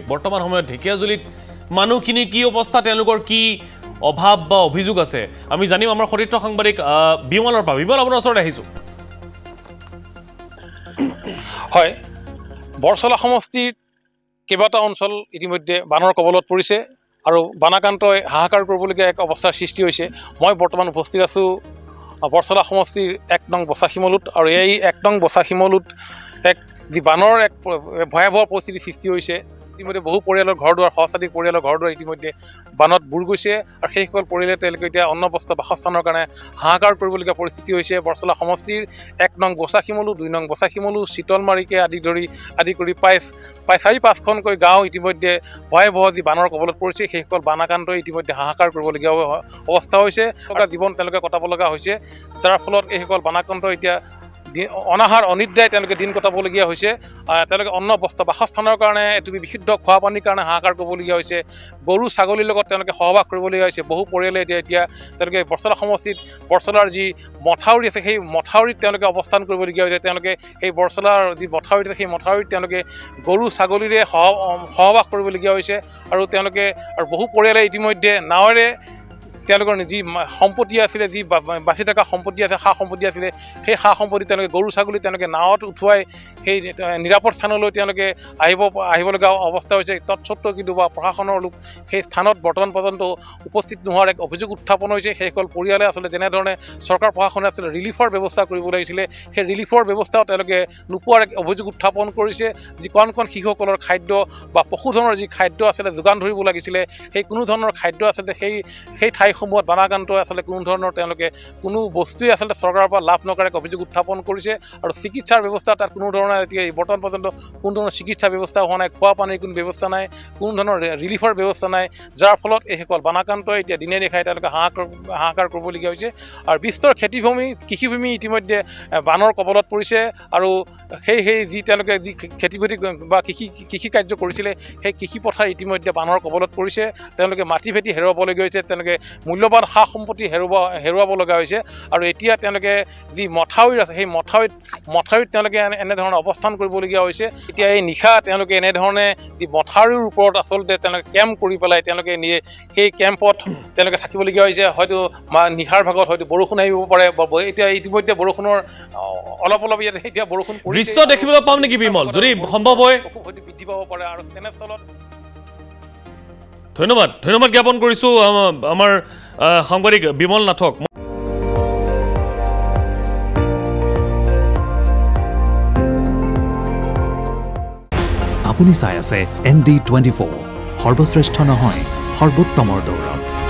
বৰ্তমান সময়ত ঢেকিয়াজুলিত মানুহখিনিৰ কি অৱস্থা তেওঁলোকৰ কি অভাৱ বা অভিযোগ আছে আমি জানিম আমাৰ সতীৰ্থ সাংবাদিক বিমলৰ পৰা বিমল আপোনাৰ ওচৰত আহিছো হয় বৰছলা সমষ্টিৰ কেইবাটা অঞ্চল ইতিমধ্যে বানৰ কবলত পৰিছে আৰু বানাকান্তই হাহাকাৰ কৰিবলগীয়া এক অৱস্থাৰ সৃষ্টি হৈছে মই বৰ্তমান উপস্থিত আছো বৰছলা সমষ্টিৰ 1 নং বছাখিমলুত আৰু এই 1 নং বছাখিমলুত এক যি বানৰ এক ভয়াৱহ পৰিস্থিতি সৃষ্টি হৈছে ইতিমধ্যে বহু পৰিয়ালৰ ঘৰদুৱাৰ সহস্ৰাধিক পৰিয়ালৰ ঘৰদুৱাৰ ইতিমধ্যে বানত বুৰ গৈছে আৰু সেইসকল পৰিয়ালে তেওঁলোকে এতিয়া অন্ন বস্ত্ৰ বাসস্থানৰ কাৰণে হাহাকাৰ কৰিবলগীয়া পৰিস্থিতি হৈছে বৰছলা সমষ্টিৰ 1 নং বছাখিমলু 2 নং বছাখিমলু শীতলমাৰীকে আদি কৰি প্ৰায় 4-5খনকৈ গাঁও ইতিমধ্যে ভয়াৱহ যি বানৰ কবলত পৰিছে সেইসকল বানাকান্তই ইতিমধ্যে হাহাকাৰ কৰিবলগীয়া অৱস্থা হৈছে জীৱন তেওঁলোকে কটাব লগা হৈছে যাৰ ফলত এইসকল বানাকান্ত এতিয়া অনাহাৰ অনিদ্ৰাই তেওঁলোকে দিন কটাবলগীয়া হৈছে তেওঁলোকে অন্ন বস্ত্ৰ বাসস্থানৰ কাৰণে এটুপি বিশুদ্ধ খোৱা পানীৰ কাৰণে হাহাকাৰ কৰিবলগীয়া হৈছে গৰু ছাগলীৰ লগত তেওঁলোকে সহবাস কৰিবলগীয়া হৈছে বহু পৰিয়ালে এতিয়া তেওঁলোকে বৰছলা সমষ্টিত বৰছলাৰ যি মথাউৰি আছে সেই মথাউৰিত তেওঁলোকে অৱস্থান কৰিবলগীয়া হৈছে তেওঁলোকে সেই বৰছলাৰ যি মথাউৰি আছে সেই মথাউৰিত তেওঁলোকে গৰু ছাগলীৰে সহবাস কৰিবলগীয়া হৈছে আৰু তেওঁলোকে আৰু বহু পৰিয়ালে ইতিমধ্যে নাৱেৰে তেওঁলোকৰ যি সম্পত্তি আছিলে যি বাচি থকা সম্পত্তি আছে সা সম্পত্তি আছিলে সেই সা সম্পত্তি তেওঁলোকে গৰু ছাগলী তেওঁলোকে নাৱত উঠুৱাই সেই নিৰাপদ স্থানলৈ তেওঁলোকে আহিব লগা অৱস্থা হৈছে তৎসত্ত্বেও কিন্তু বা প্ৰশাসনৰ লোক সেই স্থানত বৰ্তমান পৰ্যন্ত উপস্থিত নোহোৱাৰ এক অভিযোগ উত্থাপন হৈছে সেইসকল পৰিয়ালে আচলতে যেনেধৰণে চৰকাৰ প্ৰশাসনে আচলতে ৰিলিফৰ ব্যৱস্থা কৰিব লাগিছিলে সেই ৰিলিফৰ ব্যৱস্থাও তেওঁলোকে নোপোৱাৰ এক অভিযোগ উত্থাপন কৰিছে যি কণ শিশুসকলৰ খাদ্য বা পশুধনৰ যি খাদ্য আচলতে যোগান ধৰিব লাগিছিলে সেই কোনো ধৰণৰ খাদ্য আচলতে সেই ঠাইসমূহত বানাকান্তই আচলতে কোনো ধৰণৰ তেওঁলোকে কোনো বস্তুৱেই আচলতে চৰকাৰৰ পৰা লাভ নকৰে এক অভিযোগ উত্থাপন কৰিছে আৰু চিকিৎসাৰ ব্যৱস্থা তাত কোনো ধৰণৰ এতিয়া বৰ্তমান পৰ্যন্ত কোনো ধৰণৰ চিকিৎসা ব্যৱস্থা হোৱা নাই খোৱা পানীৰ কোনো ব্যৱস্থা নাই কোনো ধৰণৰ ৰিলিফৰ ব্যৱস্থা নাই যাৰ ফলত এইসকল বানাকান্তই এতিয়া দিনে দেখাই তেওঁলোকে হাহাকাৰ কৰিবলগীয়া হৈছে আৰু বিস্তৰ কৃষিভূমি ইতিমধ্যে বানৰ কবলত পৰিছে আৰু সেই যি তেওঁলোকে যি খেতি বা কৃষি কাৰ্য কৰিছিলে সেই কৃষি পথাৰ ইতিমধ্যে বানৰ কবলত পৰিছে তেওঁলোকে মাটি ভেটি হেৰুৱাবলগীয়া হৈছে তেওঁলোকে মূল্যৱান সা সম্পত্তি হেৰুৱাব লগা হৈছে আৰু এতিয়া তেওঁলোকে যি মথাউৰি আছে সেই মথাউৰিত তেওঁলোকে এনেধৰণে অৱস্থান কৰিবলগীয়া হৈছে এতিয়া এই নিশা তেওঁলোকে এনেধৰণে যি মথাউৰিৰ ওপৰত আচলতে তেওঁলোকে কেম্প কৰি পেলাই তেওঁলোকে সেই কেম্পত তেওঁলোকে থাকিবলগীয়া হৈছে হয়তো নিশাৰ ভাগত হয়তো বৰষুণ আহিব পাৰে এতিয়া ইতিমধ্যে বৰষুণৰ অলপ ইয়াত এতিয়া বৰষুণ দৃশ্য দেখিবলৈ পাম নেকি বিমল যদি সম্ভৱ হয় হয়তো বৃদ্ধি পাব পাৰে আৰু তেনেস্থলত ধন্যবাদ জ্ঞাপন কৰিছো আমাৰ সাংবাদিক বিমল নাথক আপুনি চাই আছে ND24 সৰ্বশ্ৰেষ্ঠ নহয় সৰ্বোত্তমৰ দৌৰত